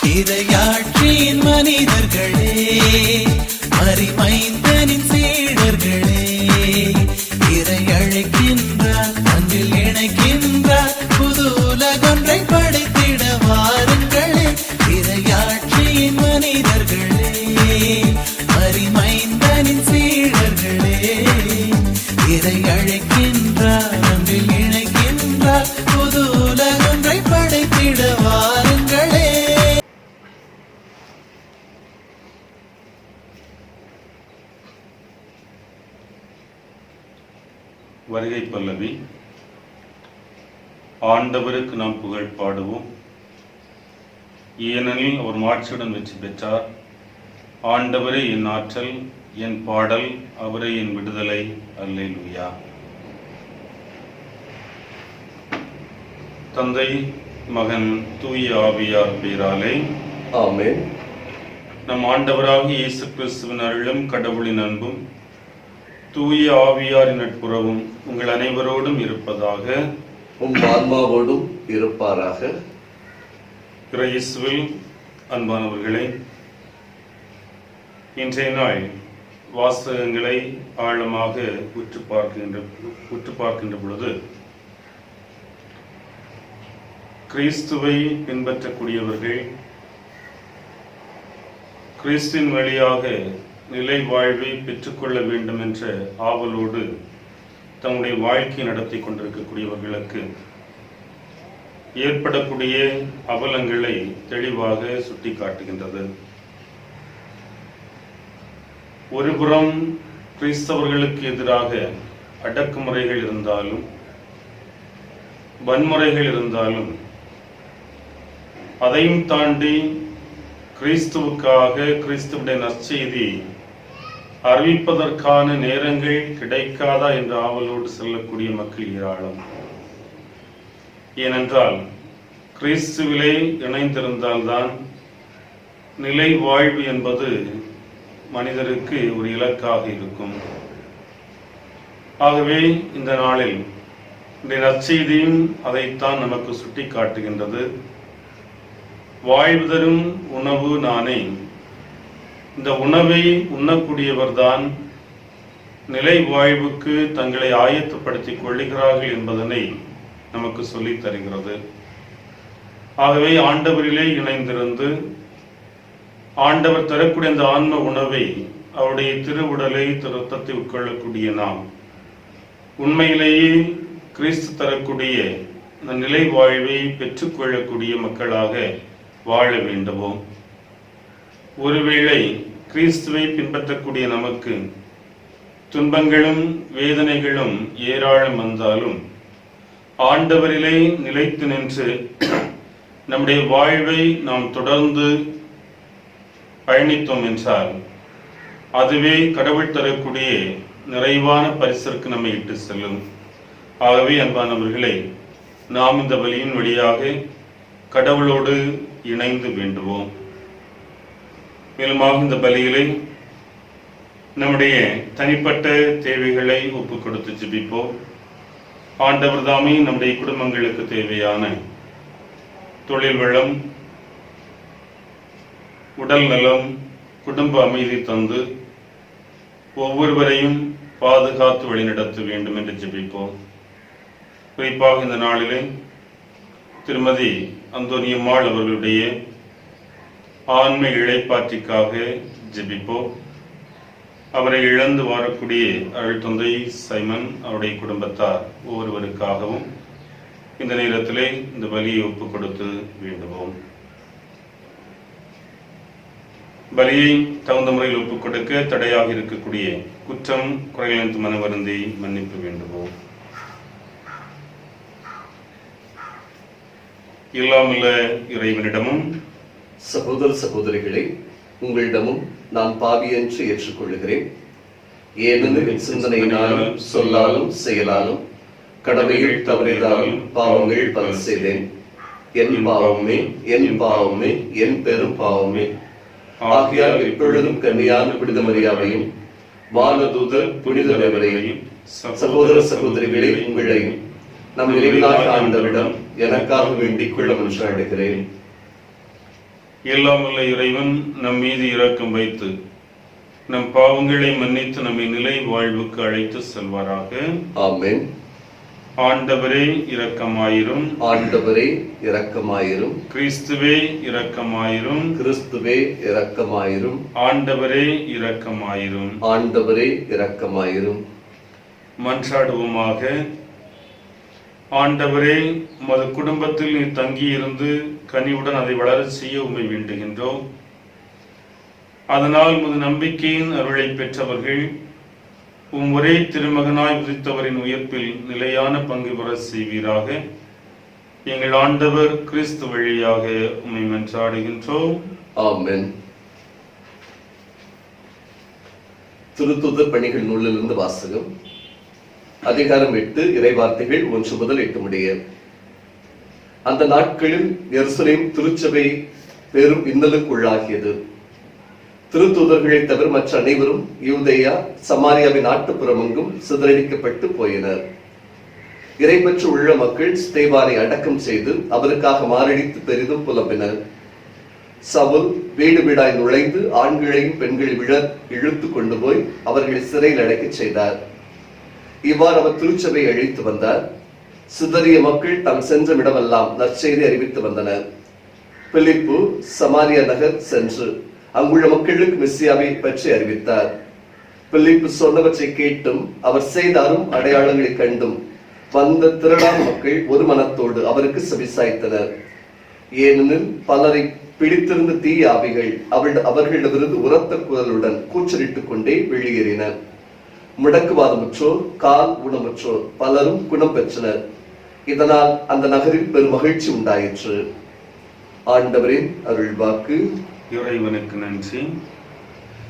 இறையாட்சியின் மனிதர்களே, மறிமைந்தனின் சீடர்களே, இறை அழைக்கின்றார், அன்பில் இணைக்கின்றார், புது உலகொன்றை படைத்திட வாருங்களே. இறையாட்சியின் மனிதர்களே, மறிமைந்தனின் சீடர்களே, இறை அழைக்கின்றார், அன்பில் இணைக்கின்றார், புது உலகொன்றை படைத்திட வாருங்களே. வருகை பல்லவி. ஆண்டவருக்கு நாம் புகழ் பாடுவோம், ஏனெனில் அவர் மாட்சியுடன் வெற்றி பெற்றார். ஆண்டவரே என் ஆற்றல், என் பாடல், அவரே என் விடுதலை. அல்லேலூயா. தந்தை, மகன், தூய ஆவியார் பெயராலே ஆமென். நம் ஆண்டவராகிய இயேசு கிறிஸ்துவின் அருளும் கடவுளின் அன்பும் தூய ஆவியாரின் நட்புறவும் உங்கள் அனைவரோடும் இருப்பதாக. உம் ஆன்மாவோடும் இருப்பாராக. இயேசுவில் அன்பானவர்களே, இன்றைய நாள் வாசகங்களை ஆழமாக உற்று பார்க்கின்ற பொழுது கிறிஸ்துவை பின்பற்றக்கூடியவர்கள் கிறிஸ்துவின் வழியாக நிலை வாழ்வை பெற்றுக்கொள்ள வேண்டும் என்ற ஆவலோடு தம்முடைய வாழ்க்கை நடத்தி கொண்டிருக்கக்கூடியவர்களுக்கு ஏற்படக்கூடிய அவலங்களை தெளிவாக சுட்டிக்காட்டுகின்றது. ஒருபுறம் கிறிஸ்தவர்களுக்கு எதிராக அடக்குமுறைகள் இருந்தாலும், வன்முறைகள் இருந்தாலும், அதையும் தாண்டி கிறிஸ்துவுக்காக கிறிஸ்துவுடைய நற்செய்தி அறிவிப்பதற்கான நேரங்கள் கிடைக்காதா என்ற ஆவலோடு செல்லக்கூடிய மக்கள் ஏராளம். ஏனென்றால் கிறிஸ்துவிலே இணைந்திருந்தால்தான் நிலை வாழ்வு என்பது மனிதருக்கு ஒரு இலக்காக இருக்கும். ஆகவே இந்த நாளில் இந்த நற்செய்தியும் அதைத்தான் நமக்கு சுட்டி காட்டுகின்றது. வாழ்வு தரும் உணவு நானே. இந்த உணவை உண்ணக்கூடியவர்தான் நிலை வாழ்வுக்கு தங்களை ஆயத்தப்படுத்திக் கொள்ளுகிறார்கள் என்பதனை நமக்கு சொல்லித் தருகிறது. ஆகவே ஆண்டவரிலே இணைந்திருந்து ஆண்டவர் தரக்கூடிய அந்த ஆன்ம உணவை, அவருடைய திருவுடலை, திருத்தத்தை உட்கொள்ளக்கூடிய நாம் உண்மையிலேயே கிறிஸ்து தரக்கூடிய இந்த நிலை வாழ்வை பெற்றுக்கொள்ளக்கூடிய மக்களாக வாழ வேண்டுமோ? ஒருவேளை கிறிஸ்துவை பின்பற்றக்கூடிய நமக்கு துன்பங்களும் வேதனைகளும் ஏராளம் வந்தாலும் ஆண்டவரிலே நிலைத்து நின்று நம்முடைய வாழ்வை நாம் தொடர்ந்து பயணித்தோம் என்றால் அதுவே கடவுள் தரக்கூடிய நிறைவான பரிசிற்கு நம்மை இட்டு செல்லும். ஆகவே அன்பானவர்களே, நாம் இந்த வழியின் வழியாக கடவுளோடு இணைந்து வேண்டுவோம். மேலுமாக இந்த பலியிலே நம்முடைய தனிப்பட்ட தேவைகளை ஒப்புக் கொடுத்து ஜெபிப்போம். ஆண்டவர் தாமே நம்முடைய குடும்பங்களுக்கு தேவையான தொழில் வளம், உடல் நலம், குடும்ப அமைதி தந்து ஒவ்வொருவரையும் பாதுகாத்து வழிநடத்த வேண்டும் என்று ஜெபிப்போம். குறிப்பாக இந்த நாளிலே திருமதி அந்தோனியம்மாள் அவர்களுடைய ஆன்ம இழைப்பாற்றிக்காக ஜெபிப்போம். அவரை இழந்து வரக்கூடிய அருள் தந்தை சைமன், அவருடைய குடும்பத்தார் ஒவ்வொருவருக்காகவும் இந்த நேரத்திலே இந்த பலியை ஒப்புக் கொடுத்து வேண்டுவோம். பலியை தகுந்த முறையில் ஒப்புக் கொடுக்க தடையாக இருக்கக்கூடிய குற்றம் குறைகளின் மனவருந்தி மன்னிப்பு வேண்டுவோம். இல்லாமல்ல இறைவனிடமும் சகோதர சகோதரிகளே, உங்களிடமும் நான் பாவி என்று ஏற்றுக்கொள்கிறேன். ஏனெனில் என் சிந்தனையினாலும் சொல்லாலும் செயலாலும் கடமைகள் தவறினாலும் பாவங்கள் பல செய்தேன். என் பாவமே, என் பாவமே, என் பெரும் பாவமே. ஆகையால் எப்பொழுதும் கன்னியான புனித மரியாவையும் வானதூதர் புனிதரையும் சகோதர சகோதரிகளே உங்களையும் நம் இறைவனாகிய ஆண்டவரிடம் எனக்காக வேண்டிக் கொள்ள மன்றாடுகிறேன். எல்லாம் வல்ல இறைவன் நம் மீது இரக்கம் வைத்து நம் பாவங்களை மன்னித்து நம்மை நிலை வாழ்வுக்கு அழைத்து செல்வாராக. ஆமென். ஆண்டவரே இரக்கமாயிரும். ஆண்டவரே இரக்கமாயிரும். கிறிஸ்துவே இரக்கமாயிரும். கிறிஸ்துவே இரக்கமாயிரும். ஆண்டவரே இரக்கமாயிரும். ஆண்டவரே இரக்கமாயிரும். மன்றாடுவோமாக. ஆண்டவரே, உமது குடும்பத்தில் நீ தங்கியிருந்து கனிவுடன் அதை வளரச் செய்ய உம்மை வேண்டுகின்றோம். அதனால் உமது நம்பிக்கையின் அருளை பெற்றவர்கள் உம் ஒரே திருமகனாய் உதித்தவரின் உயிர்ப்பில் நிலையான பங்கு பெற செய்வீராக. எங்கள் ஆண்டவர் கிறிஸ்து வழியாக உம்மை மன்றாடுகின்றோம். ஆமென். திருத்துதர் பணிகள் நூலிலிருந்து வாசகம். அதிகாரம் 8, இறைவார்த்தைகள் 1 முதல் 8 முடிய. அந்த நாட்களில் எருசலேம் திருச்சபை பெரும் இன்னலுக்கு உள்ளாகியது. திருத்தூதர்களை தவிர மற்ற அனைவரும் யூதேயா சமாரியாவின் நாட்டுப்புறமெங்கும் சிதறடிக்கப்பட்டு போயினர். இறைப்பற்று உள்ள மக்கள் ஸ்தேவானை அடக்கம் செய்து அவருக்காக மாரடித்து பெரிதும் புலம்பினர். சவுல் வீடு வீடாய் நுழைந்து ஆண்களையும் பெண்களை இழுத்து கொண்டு போய் அவர்களை சிறையில் அடைக்கச் செய்தார். இவ்வாறு அவர் திருச்சபை அழித்து வந்தார். சிதறிய மக்கள் தாம் சென்ற இடமெல்லாம் நற்செய்தி அறிவித்து வந்தனர். பிலிப்பு சமாரியா நகர் சென்று அங்குள்ள மக்களுக்கு மெசியாவை பற்றி அறிவித்தார். பிலிப்பு சொன்னவற்றை கேட்டும் அவர் செய்த அரும் அடையாளங்களை கண்டும் வந்த திரளான மக்கள் ஒரு மனத்தோடு அவருக்கு செவிசாய்த்தனர். ஏனெனில் பலரை பிடித்திருந்த தீய ஆவிகள் அவர்களிடமிருந்து உரத்த குரலுடன் கூச்சலிட்டுக் கொண்டே வெளியேறின. முடக்குவாதமுற்றோர், கால் ஊனமுற்றோர் பலரும் குணம் பெற்றனர். இதனால் அந்த நகரில் பெரும் மகிழ்ச்சி உண்டாயிற்று. ஆண்டவரின் அருள்வாக்கு. இறைவனுக்கு நன்றி.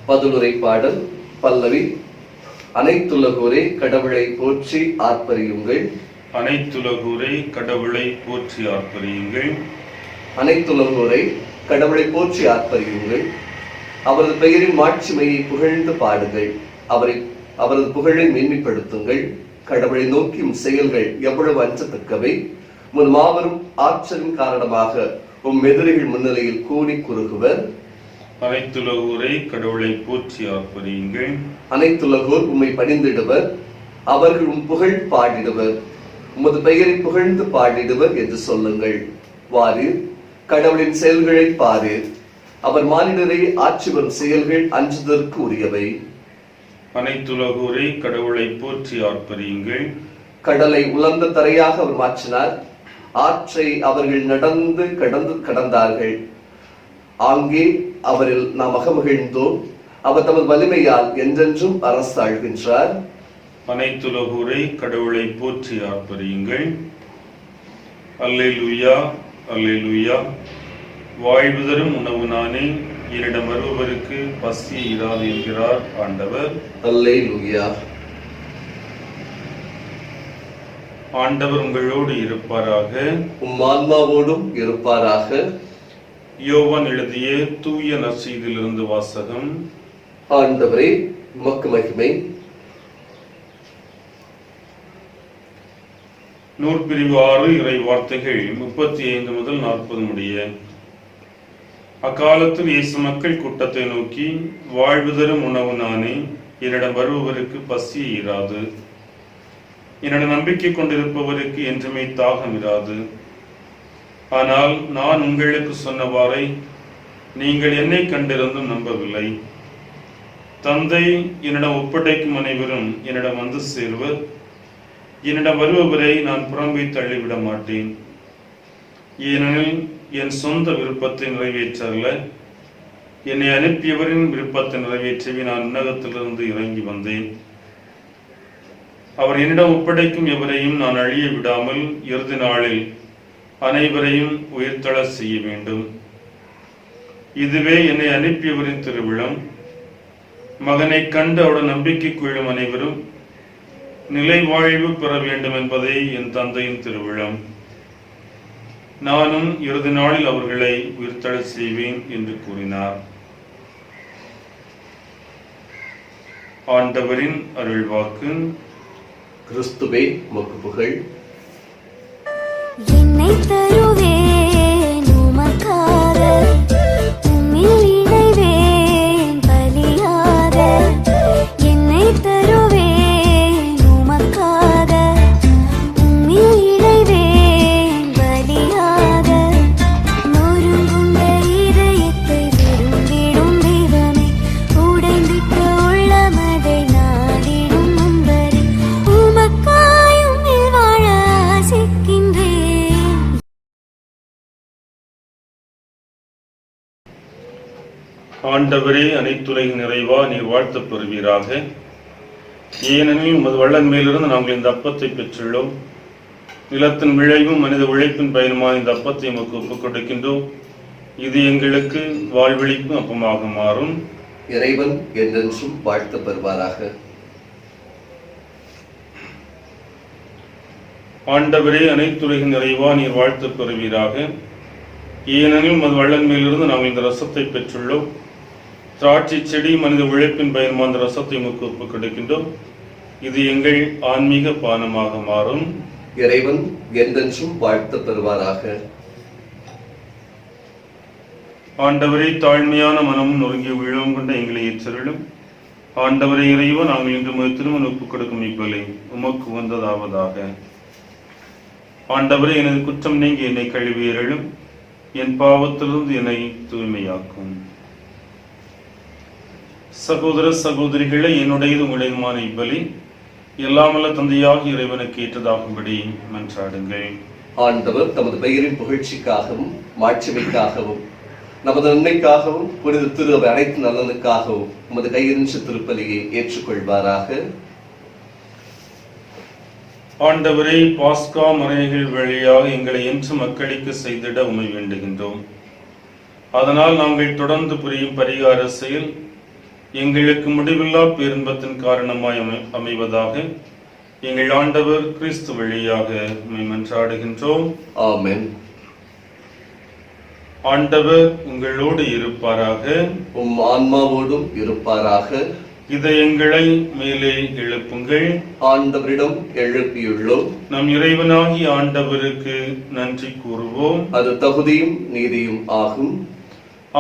பதிலுரை பாடல். பல்லவி. அனைத்துலகோரே கடவுளை போற்றி ஆர்ப்பரியுங்கள். அனைத்துலகோரே கடவுளை போற்றி ஆர்ப்பரியுங்கள். அனைத்துலகோரை கடவுளை போற்றி ஆர்ப்பரியுங்கள். அவரது பெயரின் மாட்சிமையை புகழ்ந்து பாடுங்கள். அவரது புகழை மேன்மைப்படுத்துங்கள். கடவுளை நோக்கியும் செயல்கள் எவ்வளவு அஞ்சத்தக்கவை. உன் மாபெரும் ஆற்றலின் காரணமாக உம் எதிரிகள் முன்னிலையில் கூடி குறுகுவர். அனைத்துலகோரை கடவுளை போற்றி ஆர்ப்பரியுங்கள். அனைத்துலகோர் உம்மை பணிந்திடுவர். அவர்கள் உம் புகழ் பாடிடுவர். உமது பெயரை புகழ்ந்து பாடிடுவர் என்று சொல்லுங்கள். வாரீர், கடவுளின் செயல்களை பாரீர். அவர் மானிடரை ஆட்சி வரும் செயல்கள் அஞ்சுதற்கு உரியவை. அனைத்துலகோரை கடவுளை போற்றி ஆர்ப்பரியுங்கள். கடலை உலர்ந்த தரையாக அவர் மாற்றினார். ஆற்றை அவர்கள் நடந்து கடந்தார்கள். ஆங்கே அவரில் நாம் அகமகிழ்ந்தோம். அவர் தமது வலிமையால் என்றென்றும் அரசாழ்கின்றார். அனைத்துலகோரை கடவுளை போற்றி ஆர்ப்பரியுங்கள். அல்லேலூயா, அல்லேலூயா. வாழ்வு தரும் உணவு நானே, என்னிடம் வருபவருக்கு பசி இராது என்கிறார் ஆண்டவர். அல்லேலூயா. ஆண்டவர் உங்களோடு இருப்பாராக. உம் ஆன்மாவோடும் இருப்பாராக. யோவான் எழுதிய தூய நற்செய்தியிலிருந்து வாசகம். ஆண்டவரே, உமக்கு மகிமை. நூற்பிரிவு 6 இறை வார்த்தைகள் 35 முதல் 40 முடிய. அக்காலத்தில் இயேசு மக்கள் கூட்டத்தை நோக்கி, வாழ்வு தரும் உணவு நானே, என்னிடம் வருபவருக்கு பசி இராது, என்னிடம் நம்பிக்கை கொண்டிருப்பவருக்கு என்றுமே தாகம் இராது. ஆனால் நான் உங்களுக்கு சொன்னவாறை நீங்கள் என்னை கண்டிருந்தும் நம்பவில்லை. தந்தை என்னிடம் ஒப்படைக்கும் அனைவரும் என்னிடம் வந்து சேர்வர். என்னிடம் வருபவரை நான் புறம்பே தள்ளிவிட மாட்டேன். ஏனெனில் என் சொந்த விருப்பத்தை நிறைவேற்றல்ல, என்னை அனுப்பியவரின் விருப்பத்தை நிறைவேற்றவே நான் உன்னதத்திலிருந்து இறங்கி வந்தேன். அவர் என்னிடம் ஒப்படைக்கும் எவரையும் நான் அழிய விடாமல் இறுதி நாளில் அனைவரையும் உயிர்த்தெழ செய்ய வேண்டும். இதுவே என்னை அனுப்பியவரின் திருவிழம். மகனை கண்டு அவருடன் நம்பிக்கை கொள்ளும் அனைவரும் நிலை வாழ்வு பெற வேண்டும் என்பதே என் தந்தையின் திருவிழம். நானும் இறுதி நாளில் அவர்களை உயிர்த்தெழ செய்வேன் என்று கூறினார். ஆண்டவரின் அருள்வாக்கு. கிறிஸ்துவே உமக்கு புகழ். என்னை தருவேன் உமக்காக, ஆண்டவரே, அனைத்துலகின் நிறைவா, நீர் வாழ்த்தப் பெறுவீராக. ஏனெனில் உமது வள்ளன் மேலிருந்து நாங்கள் இந்த அப்பத்தை பெற்றுள்ளோம். நிலத்தின் விளைவும் மனித உழைப்பின் பயனுமான இந்த அப்பத்தை உமக்கு ஒப்புக் கொடுக்கின்றோம். இது எங்களுக்கு வாழ்வழிக்கும் அப்பமாக மாறும். இறைவன் என்றென்றும் வாழ்த்து பெறுவாராக. ஆண்டவரே, அனைத்துலகின் நிறைவா, நீர் வாழ்த்தப் பெறுவீராக. ஏனெனில் உமது வள்ளன் மேலிருந்து நாங்கள் இந்த ரசத்தை பெற்றுள்ளோம். திராட்சை செடி மனித உழைப்பின் பயனுமான இந்த ரசத்தை உமக்கு ஒப்புக் கொடுக்கின்றோம். இது எங்கள் ஆன்மீக பானமாக மாறும். இறைவன் என்றென்றும் வாழ்த்து பெறுவாராக. ஆண்டவரை, தாழ்மையான மனமும் நொறுங்கிய உள்ளம் கொண்ட எங்களை ஏற்றருளும். ஆண்டவரை இறைவா, நாங்கள் இன்று உமது திருமணம் ஒப்புக் கொடுக்கும் இப்பலை உமக்கு வந்ததாவதாக. ஆண்டவரை, எனது குற்றம் நீங்கி என்னை கழுவியருளும். என் பாவத்திலிருந்து என்னை தூய்மையாக்கும். சகோதர சகோதரிகளை, என்னுடையது உங்களுடையதுமான இப்பலி எல்லாமல்ல தந்தையாக இறைவனுக்கு ஏற்றதாகும்படி மன்றாடுங்கள். ஆண்டவர் தமது பெயரின் புகழ்ச்சிக்காகவும் மாட்சிமைக்காகவும் நமது நன்மைக்காகவும் புனித திரு அவை அனைத்து நலனுக்காகவும் உமது கையினின்ற திருப்பலியை ஏற்றுக்கொள்வாராக. ஆண்டவரை, பாஸ்கா மறைகள் வழியாக எங்களை என்று மக்களுக்கு செய்திட உமை வேண்டுகின்றோம். அதனால் நாங்கள் தொடர்ந்து புரியும் பரிகார செயல் எங்களுக்கு முடிவில்லா பேரின்பத்தின் காரணமாய் அமைவதாக எங்கள் ஆண்டவர் கிறிஸ்து வழியாக உம்மை மன்றாடுகின்றோம். ஆமென். ஆண்டவர் உங்களோடு இருப்பாராக. உம் ஆன்மாவோடும் இருப்பாராக. இதயங்களை மேலே எழுப்புங்கள். ஆண்டவரிடம் எழுப்பியுள்ளோம். நம் இறைவனாகிய ஆண்டவருக்கு நன்றி கூறுவோம். அது தகுதியும் நீதியும் ஆகும்.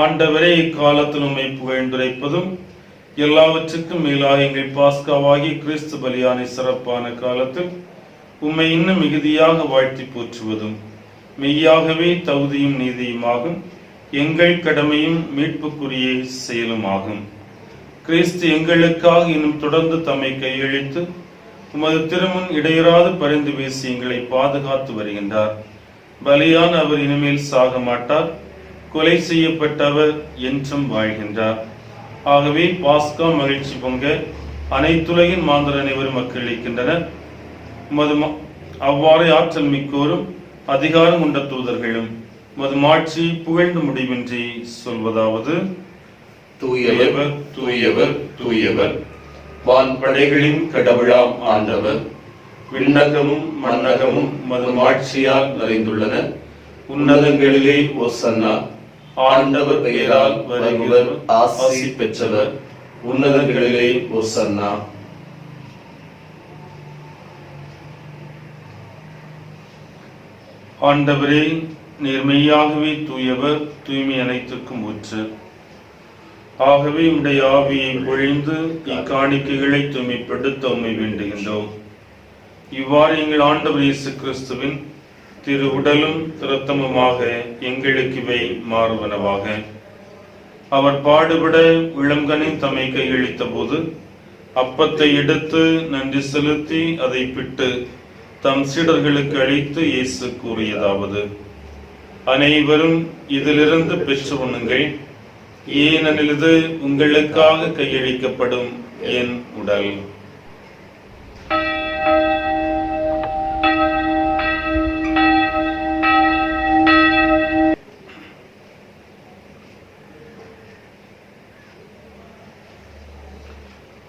ஆண்டவரே, இக்காலத்தில் உம்மை புகழ்ந்துரைப்பதும் எல்லாவற்றுக்கும் மேலாக எங்கள் பாஸ்காவாகி கிறிஸ்து பலியான சிறப்பான காலத்தில் உம்மை இன்னும் மிகுதியாக வாழ்த்தி போற்றுவதும் மெய்யாகவே தகுதியும் நீதியுமாகும். எங்கள் கடமையும் மீட்புக்குரிய செயலுமாகும். கிறிஸ்து எங்களுக்காக இன்னும் தொடர்ந்து தம்மை கையளித்து உமது திருமுன் இடையராது பரிந்து பேசி எங்களை பாதுகாத்து வருகின்றார். பலியான அவர் இனிமேல் சாக மாட்டார். கொலை செய்யப்பட்டவர் என்றும் வாழ்கின்றார். ஆகவே பாஸ்கா மகிழ்ச்சி பொங்க அனைத்துலகின் மாந்தர் அனைவரும் மக்களிக்கின்றனர். அவ்வாறு ஆற்றல் மிக்கோரும் அதிகாரம் கொண்ட தூதர்களும் உமது மாட்சி புகழ்ந்து முடிவின்றி சொல்வதாவது: தூயவர் தூயவர் தூயவர், வான்படைகளின் கடவுளாம் ஆண்டவர். விண்ணகமும் மண்ணகமும் உமது மாட்சியால் நிறைந்துள்ளன. உன்னதங்களிலே ஓசன்னா. ஆண்டவர் பெயரால் வருபவர் ஆசி பெற்றவர். உன்னதங்களிலே ஓசன்னா. ஆண்டவரே, நீர் மெய்யாகவே தூயவர், தூய்மை அனைத்துக்கும் ஊற்று. ஆகவே உம்முடைய ஆவியை பொழிந்து இக்காணிக்கைகளை தூய்மைப்படுத்த உம்மை வேண்டுகின்றோம். இவ்வாறு எங்கள் ஆண்டவர் இயேசு கிறிஸ்துவின் திரு உடலும் இரத்தமுமாக எங்களுக்கு இவை மாறுவனவாக. அவர் பாடுபட இளங்கனின் தம்மை கையளித்த போது அப்பத்தை எடுத்து நன்றி செலுத்தி அதை பிட்டு தம் சீடர்களுக்கு அளித்து இயேசு கூறியதாவது: அனைவரும் இதிலிருந்து பெற்று உண்ணுங்கள். ஏனெனில் இது உங்களுக்காக கையளிக்கப்படும் என் உடல்.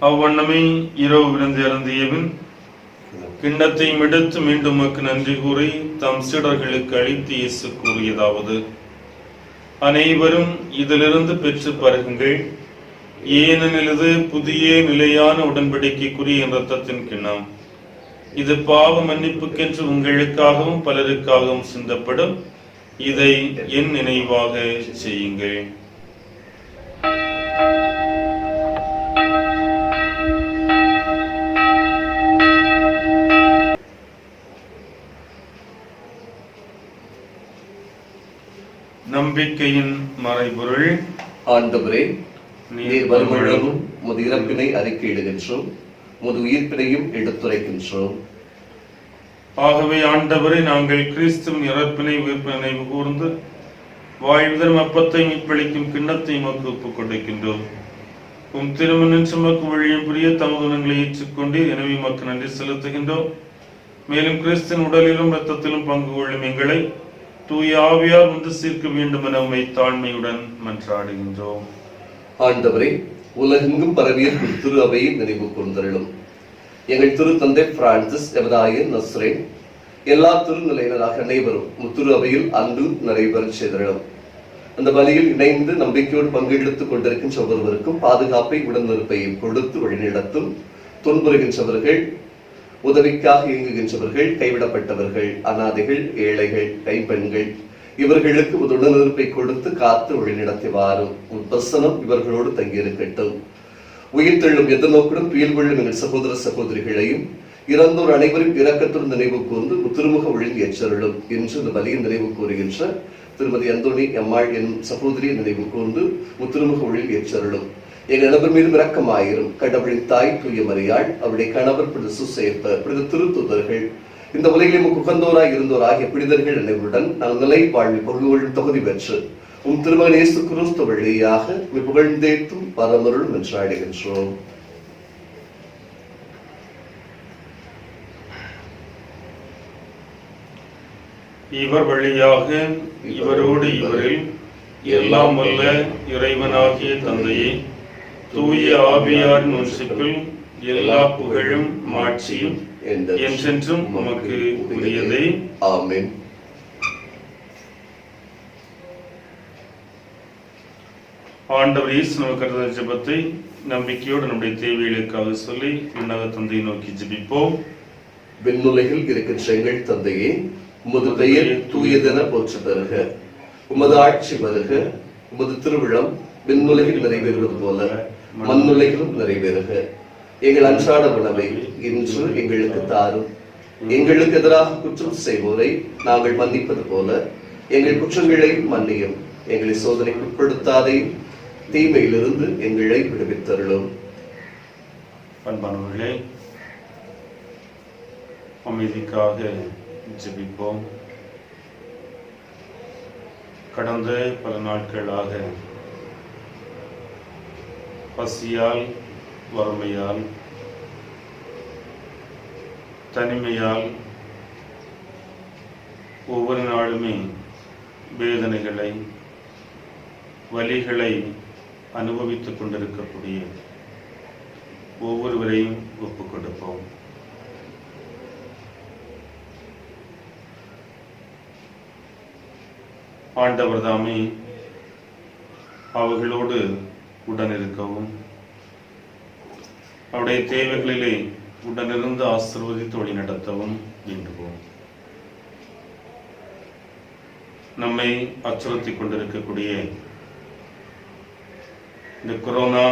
அவ்வண்ணமே இரவு விருந்து அருந்தியபின் கிண்ணத்தையும் எடுத்து மீண்டும் உமக்கு நன்றி கூறி தம் சீடர்களுக்கு அளித்து இயேசு கூறியதாவது: அனைவரும் இதிலிருந்து பெற்று பருகுங்கள். ஏனெனில் இது புதிய நிலையான உடன்படிக்கைக்குரிய என் இரத்தத்தின் கிண்ணம். இது பாவ மன்னிப்புக்கென்று உங்களுக்காகவும் பலருக்காகவும் சிந்தப்படும். இதை என் நினைவாக செய்யுங்கள். நம்பிக்கையின் மறைபொருள். ஆண்டவரே, நீர் வருமளவும் உமது இறப்பினை அறிக்கையிடுகின்றோம், உமது உயிர்ப்பினையும் எடுத்துரைக்கின்றோம். ஆகவே ஆண்டவரை, நாங்கள் கிறிஸ்துவின் இறப்பினை உயிர்ப்பினை கூர்ந்து வாழ்வுதரும் அப்பத்தை மீட்பளிக்கும் கிண்ணத்தை உமக்கு ஒப்புக் கொடுக்கின்றோம். உம் திருமணம் சுமக்கு வழியும் புரிய தமதுணங்களை ஏற்றுக்கொண்டு எனவே உமக்கு நன்றி செலுத்துகின்றோம். மேலும் கிறிஸ்தின் உடலிலும் இரத்தத்திலும் பங்கு கொள்ளும் எங்களை தூய ஆவியார் வந்து சீர்க்க வேண்டும் என உம்மை தாழ்மையுடன் மன்றாடுகின்றோம். ஆண்டவரே, உலகெங்கும் பரவிய திரு அவையை நினைவு கூர்ந்தருளும். எங்கள் திரு தந்தை பிரான்சிஸ் எவதாயன் நஸ்ரேன் எல்லா திருநிலையினராக அனைவரும் திரு அவையில் அன்று நடைபெற செய்தருளும். அந்த பலியில் இணைந்து நம்பிக்கையோடு பங்கெடுத்துக் கொண்டிருக்கின்ற ஒவ்வொருவருக்கும் பாதுகாப்பை உடனிருப்பையும் கொடுத்து வழிநடத்தும். துன்புறுகின்றவர்கள், உதவிக்காக இயங்குகின்றவர்கள், கைவிடப்பட்டவர்கள், அனாதைகள், ஏழைகள், கைப்பெண்கள் இவர்களுக்கு உடனிருப்பை கொடுத்து காத்து வழிநடத்தி வாரும். பிரசனம் இவர்களோடு தங்கியிருக்கட்டும். உயிர் தள்ளும் எதிர்நோக்குடன் துயில் கொள்ளும் எங்கள் சகோதர சகோதரிகளையும் இறந்தோர் அனைவரும் இரக்கத்துடன் நினைவு கூர்ந்து திருமுக ஒழுங்கி ஏற்றருளும் என்று இந்த பலியின் நினைவு கூறுகின்ற திருமதி அந்தோணி அம்மாள் என் சகோதரியை நினைவு கூர்ந்து திருமுக ஒழுங்கி ஏற்றருளும். எங்கள் நபர் மீதும் இரக்கமாயிரும். கடவுளின் தாய் தூய மரியாள், அவருடைய கணவர் பிடித்த சுசேப்பர், பிடித்த திருத்துதர்கள், இந்த உலகில் உகந்தோராய் இருந்தோர் ஆகிய பிடிதர்கள் அனைவருடன் நாங்கள் நிலை வாழ்வில் பங்குகொள்ளும் தகுதி பெற்று உம் திருமகன் இயேசு கிறிஸ்து வழியாக புகழ்ந்தேத்தும் பரமருளும் என்றாடுகின்றோம். இவர் வழியாக இவரோடு இவரில் எல்லாம் வல்ல இறைவனாகிய தந்தையே, தூய ஆவியாரின் ஒன்றிப்பில் எல்லா புகழும் மாட்சியும் என்றென்றும் உமக்கு உரியதே. ஆமென். ஆண்டவர் இயேசு நமக்கு கருத ஜெபத்தை நம்பிக்கையோடு நம்முடைய தேவைகளுக்காக சொல்லி விண்ணக தந்தையை நோக்கி ஜெபிப்போம். விண்ணுலகில் இருக்கின்ற எங்கள் தந்தையே, உமது பெயர் தூயதென போற்ற பெறுக. உமது ஆட்சி வருக. உமது திருவிழம் விண்ணுலகில் நிறைவேறுவது போல மண்ணுலகிலும் நிறைவேறுக. எங்கள் அன்றாட உணவை இன்று எங்களுக்கு தாரும். எங்களுக்கு எதிராக குற்றம் செய்வோரை நாங்கள் மன்னிப்பது போல எங்கள் குற்றங்களை மன்னியும். எங்களை சோதனைக்கு உட்படுத்தாதே, தீமையிலிருந்து எங்களை விடுவித்தருளும். பண்பானவர்களே, அமைதிக்காக ஜெபிப்போம். கடந்த பல நாட்களாக பசியால், வறுமையால், தனிமையால் ஒவ்வொரு நாளுமே வேதனைகளை, வலிகளை அனுபவித்துக் கொண்டிருக்கக்கூடிய ஒவ்வொருவரையும் ஒப்புக் கொடுப்போம். ஆண்டவர் தாமே அவர்களோடு உடனிருக்கவும் அவருடைய தேவைகளிலே உடனிருந்து ஆசீர்வதித்து வழி நடத்தவும் வேண்டுவோம். நம்மை அச்சுறுத்திக் கொண்டிருக்கக்கூடிய இந்த கொரோனா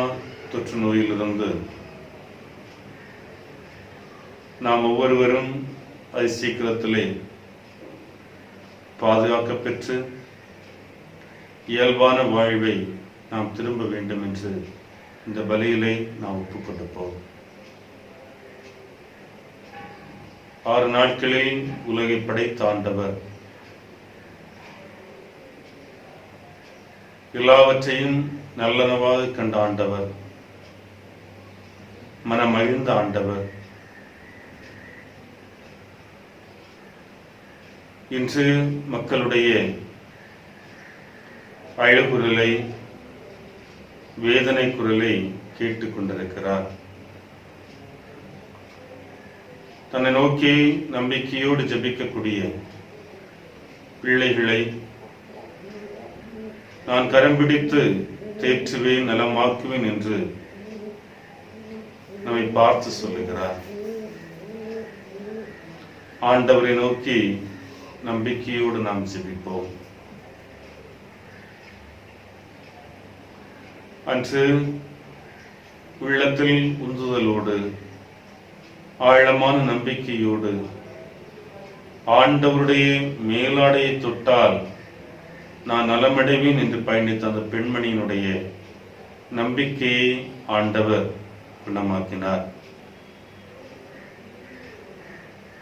தொற்று நோயிலிருந்து நாம் ஒவ்வொருவரும் அதை சீக்கிரத்திலே பாதுகாக்க பெற்று இயல்பான வாழ்வை நாம் திரும்ப வேண்டும் என்று இந்த பலியிலே நாம் ஒப்புக் கொடுப்போம். 6 நாட்களில் உலகை படைத்த ஆண்டவர் எல்லாவற்றையும் நல்லனவாக கண்ட ஆண்டவர், மனமகிழ்ந்த ஆண்டவர், இன்று மக்களுடைய அழுகுரலை, வேதனை குரலை கேட்டுக் கொண்டிருக்கிறார். தன்னை நோக்கி நம்பிக்கையோடு ஜெபிக்கக்கூடிய பிள்ளைகளை நான் கரம் பிடித்து தேற்றுவேன், நலமாக்குவேன் என்று நம்மை பார்த்து சொல்லுகிறார். ஆண்டவரை நோக்கி நம்பிக்கையோடு நாம் ஜெபிப்போம். அன்று உள்ளத்தில் உந்துதலோடு, ஆழமான நம்பிக்கையோடு ஆண்டவருடைய மேலாடையை தொட்டால் நான் நலமடைவேன் என்று பயணித்த அந்த பெண்மணியினுடைய நம்பிக்கையை ஆண்டவர் குணமாக்கினார்.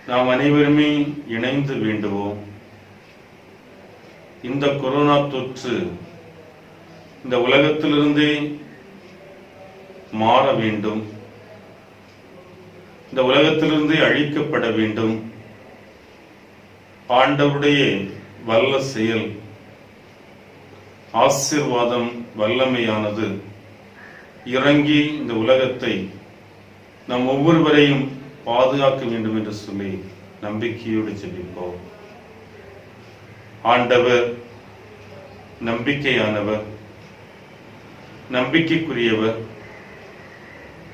நாம் அனைவருமே இணைந்து வேண்டுவோம். இந்த கொரோனா தொற்று இந்த உலகத்திலிருந்தே மாற வேண்டும், இந்த உலகத்திலிருந்தே அழிக்கப்பட வேண்டும். ஆண்டவருடைய வல்ல செயல், ஆசீர்வாதம், வல்லமையானது இறங்கி இந்த உலகத்தை நம் ஒவ்வொருவரையும் பாதுகாக்க வேண்டும் என்று சொல்லி நம்பிக்கையோடு ஜெபிப்போம். ஆண்டவர் நம்பிக்கையானவர், நம்பிக்கைக்குரியவர்.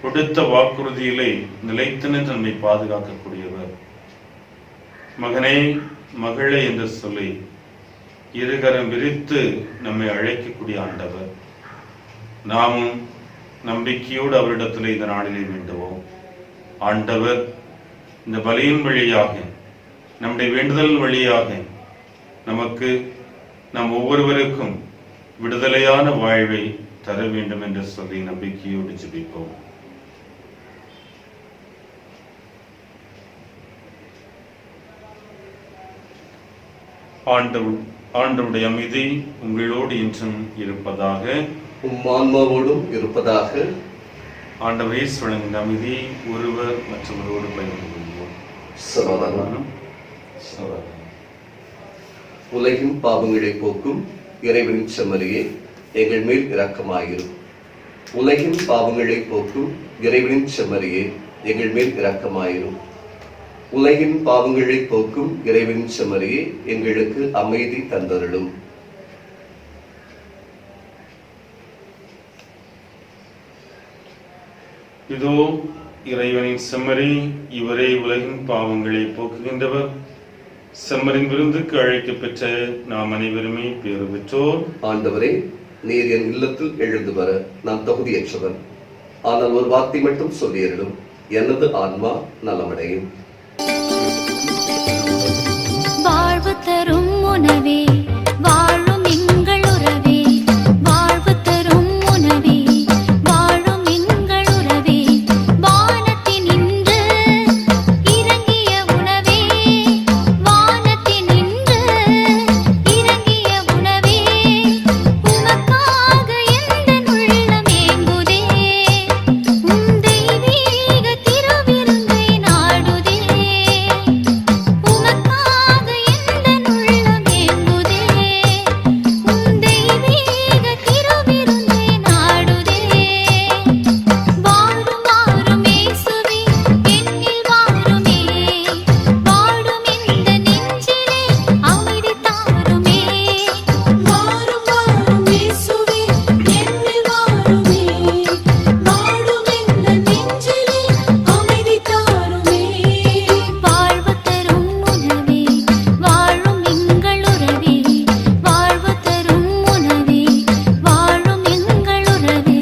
கொடுத்த வாக்குறுதியிலே நிலைத்து நின்று நம்மை பாதுகாக்கக்கூடியவர். மகனே, மகளே என்று சொல்லி இருகரம் விரித்து நம்மை அழைக்கக்கூடிய ஆண்டவர். நாமும் நம்பிக்கையோடு அவரிடத்தில் இந்த நாளிலே வேண்டுவோம். ஆண்டவர் இந்த பலியின் வழியாக, நம்முடைய வேண்டுதல் வழியாக நமக்கு, நம் ஒவ்வொருவருக்கும் விடுதலையான வாழ்வை தர வேண்டும் என்று சொல்லி நம்பிக்கையோடு ஜெபிப்போம். ஆண்டவருடைய அமைதி உங்களோடு இன்றும் இருப்பதாக, ஆன்மாவோடும் இருப்பதாக. ஆண்டவர் இயேசு வழங்கின அமைதி ஒருவர் மற்றவரோடு பகிர்ந்து கொள்வோம். சமாதானம். உலகின் பாவங்களை போக்கும் இறைவனின் செம்மறியே, எங்கள் மேல் இரக்கமாயிரும். உலகின் பாவங்களை போக்கும் இறைவனின் செம்மறியே, எங்கள் மேல் இரக்கமாயிரும். உலகின் பாவங்களை போக்கும் இறைவனின் செம்மறியே, எங்களுக்கு அமைதி தந்தருளும். இதோ இறைவனின் செம்மறி, இவரே உலகின் பாவங்களை போக்குகின்றவர். செம்மறின் விருந்துக்கு அழைக்கப் பெற்ற நாம் அனைவருமே பேறு பெற்றோர். ஆண்டவரே, நீர் என் இல்லத்தில் எழுந்து வர நான் தகுதியற்றவன். ஆனால் ஒரு வார்த்தை மட்டும் சொல்லியருளும், எனது ஆன்மா நலமடையும். வாழ்வு தரும் உணவே, வாழும் எங்கள் உறவே, வாழ்வு தரும் உணவே, வாழும் எங்கள் உறவே, வானத்தினின்று இறங்கிய உணவே, வானத்தினின்று இறங்கிய உணவே, உமக்காக எந்தன் உள்ளம் ஏங்குதே, உம் தெய்வீக திருவிருந்தை நாடுதே, உமக்காக எந்தன் உள்ளம் ஏங்குதே, உம் தெய்வீக திருவிருந்தை நாடுதே. வாரும் வாரும் இயேசுவே, என்னில் வாருமே, வாடும் இந்த நெஞ்சிலே அமைதி தாருமே. வாரும் வாரும் இயேசுவே, என்னில் வாருமே, வாடும் இந்த நெஞ்சிலே அமைதி தாருமே. வாழ்வு தரும் உணவே, வாழும் எங்கள் உறவே, வாழ்வு தரும் உணவே, வாழும் எங்கள் உறவே.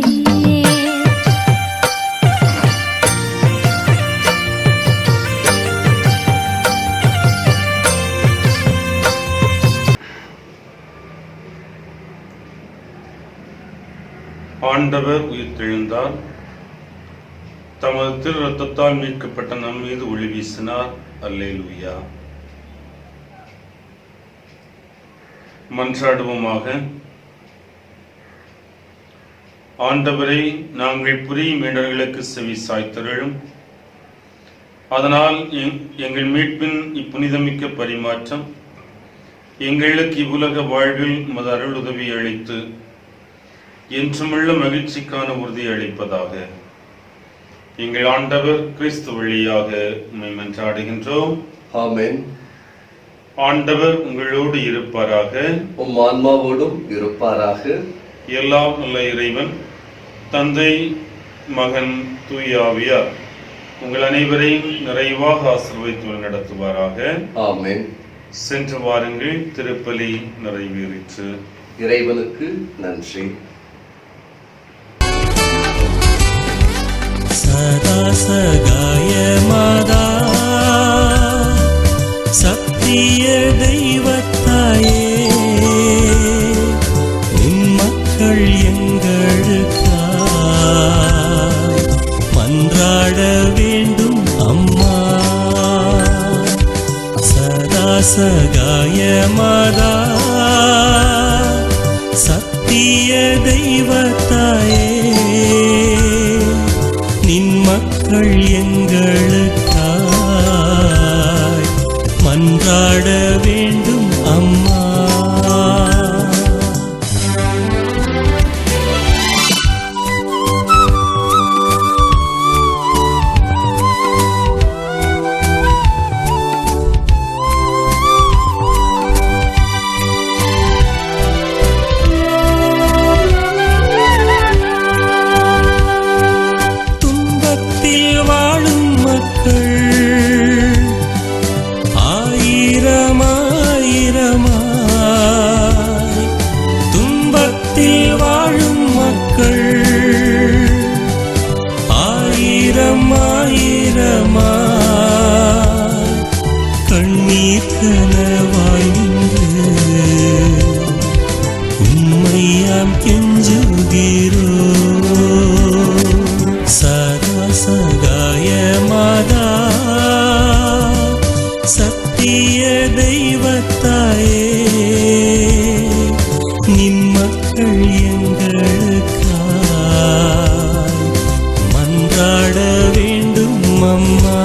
ஆண்டவர் உயிர்த்தெழுந்தார். தமது திரு ரத்தத்தால் மீட்கப்பட்ட நம் மீது ஒளி வீசினார். அல்லேலூயா. மன்றாடுவோமாக. ஆண்டவரை, நாங்கள் புரியும் வேண்டல்களுக்கு செவி சாய்த்தருளும். அதனால் எங்கள் மீட்பின் இப்புனிதமிக்க பரிமாற்றம் எங்களுக்கு இவ்வுலக வாழ்வில் உமது அருளுதவி அளித்து என்றுமுள்ள மகிழ்ச்சிக்கான உறுதி அளிப்பதாக. எங்கள் ஆண்டவர் கிறிஸ்து வழியாக உம்மை மன்றாடுகின்றோம். ஆமென். ஆண்டவர் உங்களோடு இருப்பாராக. உம் ஆன்மாவோடும் இருப்பாராக. எல்லாம் நல்ல இறைவன், தந்தை, மகன், தூய ஆவியார் உங்கள் அனைவரையும் நிறைவாக ஆசீர்வதித்து நடத்துவாராக. ஆமென். சென்று வாருங்கள், திருப்பலி நிறைவேறிற்று. இறைவனுக்கு நன்றி. சதா சகாய மாதா, சத்திய தெய்வத்தாயே, உம் மக்கள் எங்களுக்காய் மன்றாட வேண்டும் அம்மா. சதா சகாய மாதா, சத்திய தெய்வத்தாயே நின் மக்கள் எங்களுக்காய் மன்றாட வேண்டும் அம்மா. துன்பத்தில் வாழும் மக்கள் ஆயிரமாயிரமாய், துன்பத்தில் வாழும் மக்கள் ஆயிரமாயிரமாய், கண்ணீர் கனவாய் நின்று உம்மையாம் கெஞ்சுகிறோ. சதா சகாய மாதா சத்திய தெய்வத்தாயே நின் மக்கள் எங்களுக்காய் மன்றாட வேண்டும் அம்மா.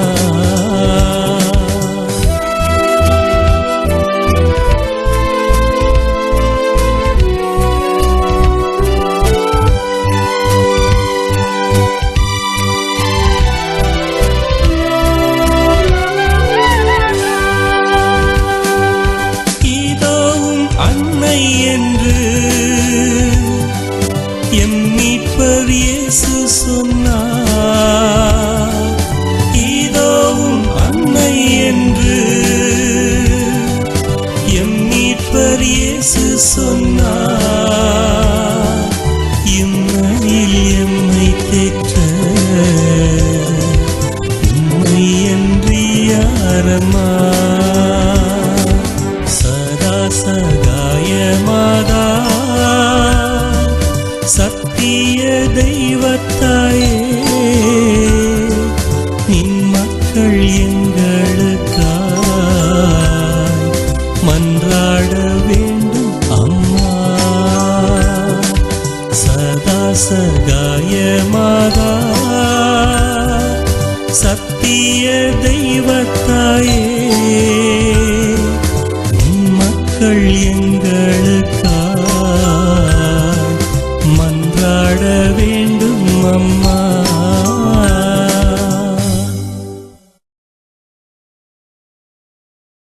இதோவும் அன்னை என்று எம் மீட்பர் இயேசு சொன்னார். இதோவும் அன்னை என்று எம் மீட்பர் இயேசு சொன்னார். இம்மையில் எம்மை தேற்ற உம்மை அன்றி யாரம்மா. சதா சகாய மாதா சத்திய தெய்வத்தாயே நின் மக்கள் எங்களுக்காய் மன்றாட வேண்டும் அம்மா. சதா சகாய மாதா சத்திய தெய்வத்தாயே உன் மக்கள் எங்களுக்காய் மன்றாட வேண்டும் அம்மா.